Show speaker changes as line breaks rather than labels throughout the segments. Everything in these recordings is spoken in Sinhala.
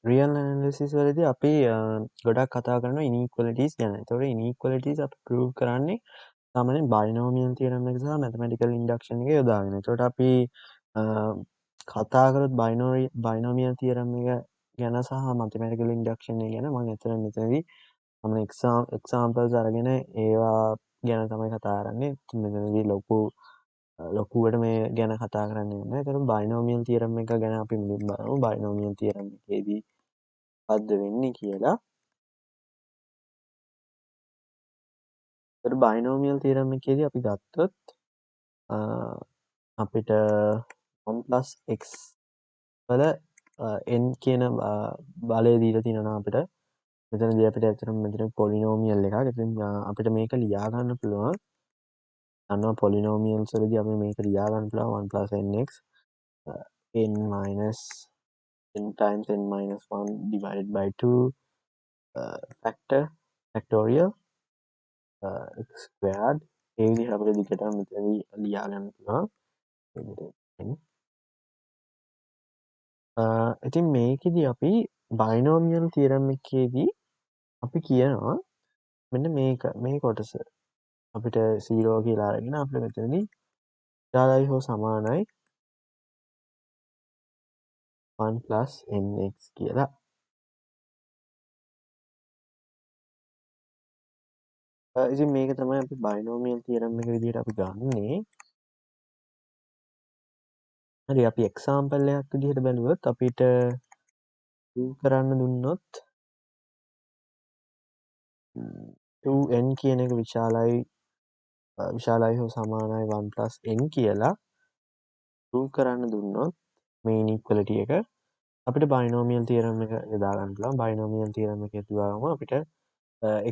රියල් ඇනලිසිස් වලදී අපි ගොඩක් කතා කරනවා ඉනීක්වලිටිස් ගැන. ඒතකොට ඉනීක්වලිටිස් අපි ප්‍රූව් කරන්නේ සාමාන්‍යයෙන් බයිනෝමියල් තියරම් එක සහ මැතමැටිකල් ඉන්ඩක්ෂන් එක යොදාගෙන. ඒතකොට අපි කතා කරොත් බයිනෝමියල් තියරම් එක ගැන සහ මැතමැටිකල් ඉන්ඩක්ෂන් එක ගැන මම ඇත්තටම මෙතනදී එක්සාම්පල්ස් අරගෙන ඒවා ගැන තමයි කතා කරන්නේ. මෙතනදී ලොකුවට මේ ගැන කතා කරන්නේ නැහැ. ඒතකොට බයිනෝමියල් තියරම් එක ගැන අපි මුලින් බලමු. බයිනෝමියල් තියරම් එකේදී මොකද්ද වෙන්නේ කියලා. ඒතකොට බයිනෝමියල් තියරම් එකේදී අපි ගත්තොත් අපිට 1 + x වල n කියන බලය දීලා තියෙනවා අපිට. මෙතනදී අපිට ඇත්තටම මෙතන පොලිනෝමියල් එකක්. ඉතින් අපිට මේක ලියා ගන්න පුළුවන්. අන්න පොලිනෝමියල්ස් වලදී අපි මේක ලියා ගන්න පුළුවන් 1 + nx n minus n times n minus 1 divided by 2 factorial x squared ඒ විදිහට අපිට දිගටම මෙතනදී ලියා ගන්න පුළුවන්. ඉතින් මේකෙදි අපි බයිනෝමියල් තියරම් එකේදී අපි කියනවා මෙන්න මේ කොටස අපිට 0 කියලා අරගෙන අපිට මෙතනදී විශාලයි හෝ සමානයි 1 + nx කියලා. ඉතින් මේක තමයි අපි බයිනෝමියල් තියරම් එක විදිහට අපි ගන්නේ. හරි අපි එක්සාම්පල් එකක් විදිහට බැලුවොත් අපිට prove කරන්න දුන්නොත් 2n කියන එක විශාලයි හෝ සමානයි 1 + n කියලා prove කරන්න දුන්නොත් මේ ඉනීක්වලිටි එක අපිට බයිනෝමියල් තියරම් එක යොදා ගන්න පුළුවන්. බයිනෝමියල් තියරම් එක යොදුවාම අපිට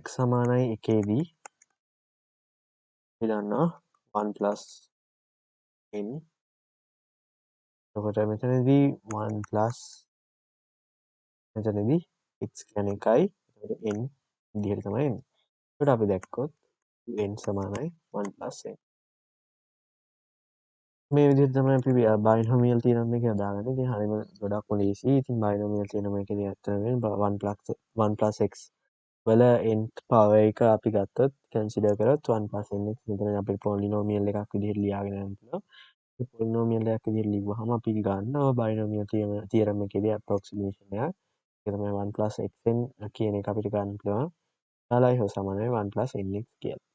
x සමානයි 1 දී අපි දන්නවා 1 + n. එතකොට මෙතනදී 1 + මෙතනදී x කියන්නේ 1යි. එතකොට n විදිහට තමයි එන්නේ. එතකොට අපි දැක්කොත් n සමානයි 1 + n. මේ විදිහට තමයි අපි බයිනෝමියල් තියරම් එක යොදාගන්නේ. ඉතින් හරියම ගොඩක්ම ලේසියි. ඉතින් බයිනෝමියල් තියරම් එකේදී ඇත්තටම 1 + x වල nth පවර් එක අපි ගත්තොත් කන්සිඩර් කරොත් 1 + nx මෙතන අපිට පොලිනෝමියල් එකක් විදිහට ලියාගෙන යන්න පුළුවන්. ඒ පොලිනෝමියල් එකක් විදිහට ලිව්වහම අපි ගන්නවා බයිනෝමියල් තියරම් එකේදී ඇප්‍රොක්සිමේෂන් එක. ඒක තමයි 1 + xn කියන එක අපිට ගන්න පුළුවන්. විශාලයි හෝ සමානයි 1 + nx කියලා.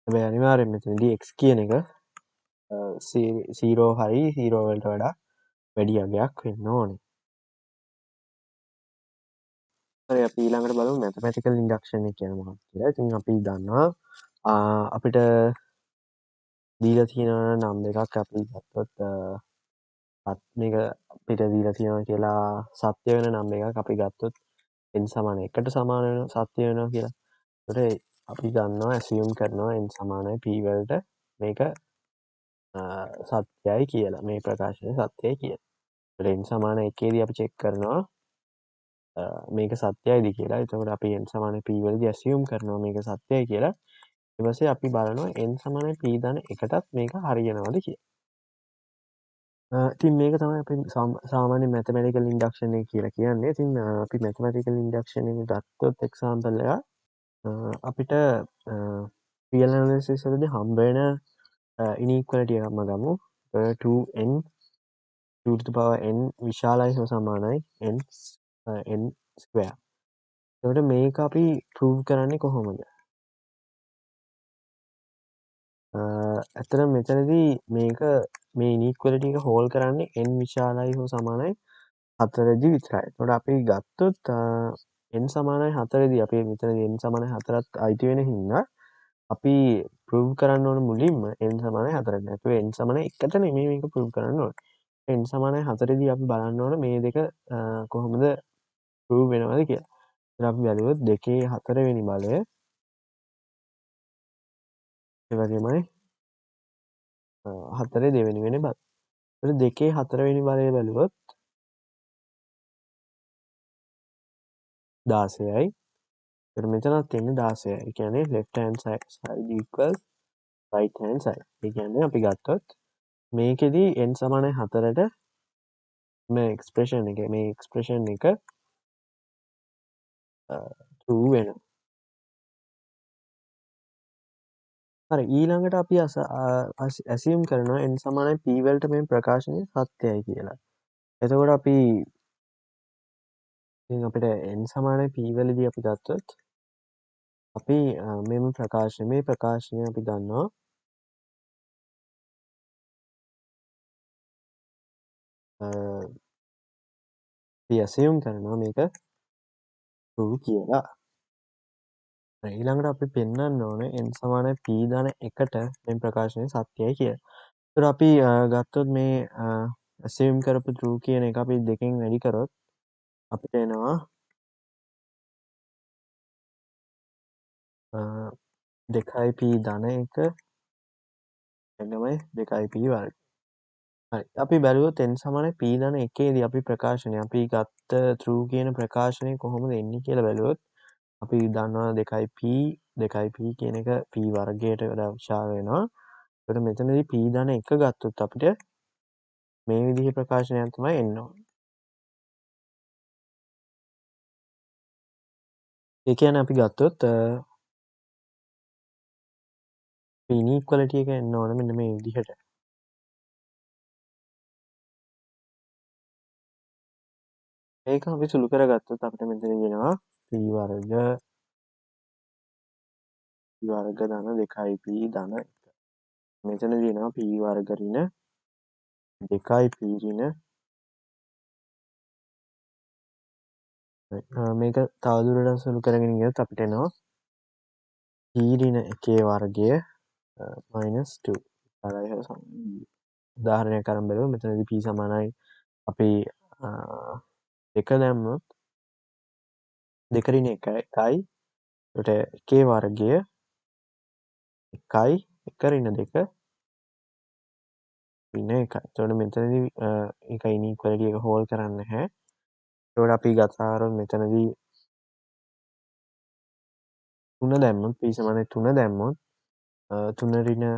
හැබැයි අනිවාර්යෙන් මෙතනදී x කියන එක 0 හරි 0 වලට වඩා වැඩි අගයක් වෙන්න ඕනේ. හරි අපි ඊළඟට බලමු මැතමැටිකල් ඉන්ඩක්ෂන් එක කියන්නේ මොකක්ද කියලා. ඉතින් අපි දන්නවා අපිට දීලා තියෙන නම් දෙකක් අපි ගත්තොත් මේක අපිට දීලා තියෙනවා කියලා සත්‍ය වෙන නම් එකක් අපි ගත්තොත් n සමාන 1ට සමාන වෙන සත්‍ය වෙනවා කියලා. ඒකට අපි ගන්නවා assume කරනවා n සමානයි p වලට මේක සත්‍යයි කියලා. මේ ප්‍රකාශනය සත්‍යයි කියලා. ඒකට n සමාන 1 දී අපි චෙක් කරනවා මේක සත්‍යයිද කියලා. එතකොට අපි n සමාන p වලදී assume කරනවා මේක සත්‍යයි කියලා. ඊට පස්සේ අපි බලනවා n සමාන p දාන එකටත් මේක හරියනවද කියලා. ඉතින් මේක තමයි අපි සාමාන්‍ය මැතමැටිකල් ඉන්ඩක්ෂන් එක කියලා කියන්නේ. ඉතින් අපි මැතමැටිකල් ඉන්ඩක්ෂන් එක ගත්තොත් එක්සාම්පල් එකක් අපිට රියල් ඇනලිසිස් වලදී හම්බ වෙන ඉනීක්වලිටි එකක්ම ගමු. 2n විශාලයි හෝ සමානයි n ස්ක්වයර්. එතකොට මේක අපි ප්‍රූව් කරන්නේ කොහොමද? ඇත්තටම මෙතනදී මේ ඉනීක්වලිටි එක හෝල් කරන්නේ n විශාලයි හෝ සමානයි 4 දී විතරයි. එතකොට අපි ගත්තොත් n සමානයි 4 දී අපි මෙතනදී n සමානයි 4ත් අයිති වෙන හින්දා අපි ප්‍රූව් කරන්න ඕන මුලින්ම n සමානයි 4ට. නැතුව n සමානයි 1ට නෙමෙයි මේක ප්‍රූව් කරන්න ඕනේ. n සමානයි 4 දී අපි බලන්න ඕන මේ දෙක කොහොමද ප්‍රූව් වෙනවද කියලා. ඉතින් අපි බැලුවොත් 2 4 වෙනි බලය ඒ වගේමයි 4 දෙවෙනි වෙන බලය. ඒතකොට 2 4 වෙනි බලය බැලුවොත් 16යි. ඒතර මෙතනත් එන්නේ 16යි. ඒ කියන්නේ left hand side equals right hand side. ඒ කියන්නේ අපි ගත්තොත් මේකෙදි n සමානයි 4ට මේ එක්ස්ප්‍රෙෂන් එක true වෙනවා. හරි, ඊළඟට අපි assume කරනවා n සමානයි p වලට මේ ප්‍රකාශනය සත්‍යයි කියලා. එතකොට අපි ඉතින් අපිට n සමානයි p වලදී අපි ගත්තොත් අපි මේ ප්‍රකාශනය අපි දන්නවා අපි assume කරනවා මේක true කියලා. ඊළඟට අපි පෙන්වන්න ඕනේ n සමානයි p ධන 1ට මේ ප්‍රකාශනය සත්‍යයි කියලා. ඒතර අපි ගත්තොත් මේ assume කරපු true කියන එක අපි දෙකෙන් වැඩි කරොත් අපිට එනවා 2p ධන 1 එන්නමයි 2p වර්ග. හරි, අපි බැලුවොත් n සමානයි p ධන 1ේදී අපි අපි ගත්ත true කියන ප්‍රකාශනය කොහොමද එන්නේ කියලා බැලුවොත් අපි දන්නවා 2p කියන එක p වර්ගයට වඩා විශාල වෙනවා. ඒකට මෙතනදී p ධන 1 ගත්තොත් අපිට මේ විදිහේ ප්‍රකාශනයක් තමයි එන්න ඕනේ. ඒ කියන්නේ අපි ගත්තොත් inequality එක එන්න ඕනේ මෙන්න මේ විදිහට. ඒක අපි සුළු කරගත්තොත් අපිට මෙතන එනවා p වර්ග ධන 2p ධන 1. මෙතනදී එනවා p වර්ග ඍණ 2p ඍණ මේක තවදුරටත් සුළු කරගෙන ගියොත් අපිට එනවා p ඍණ 1 වර්ගය -2. උදාහරණයක් අරන් බලමු. මෙතනදී p සමානයි අපි 2 දැම්මොත් 2 ඍණ 1යි. එතකොට 1 වර්ගය 1යි 1 ඍණ 2 ඍණ 1යි. එතකොට මෙතනදී ඒක inequality එක හෝල් කරන්නේ නැහැ. එතකොට අපි ගත්තාම මෙතනදී 3 දැම්මොත් p සමානයි 3 දැම්මොත් 3 ඍණ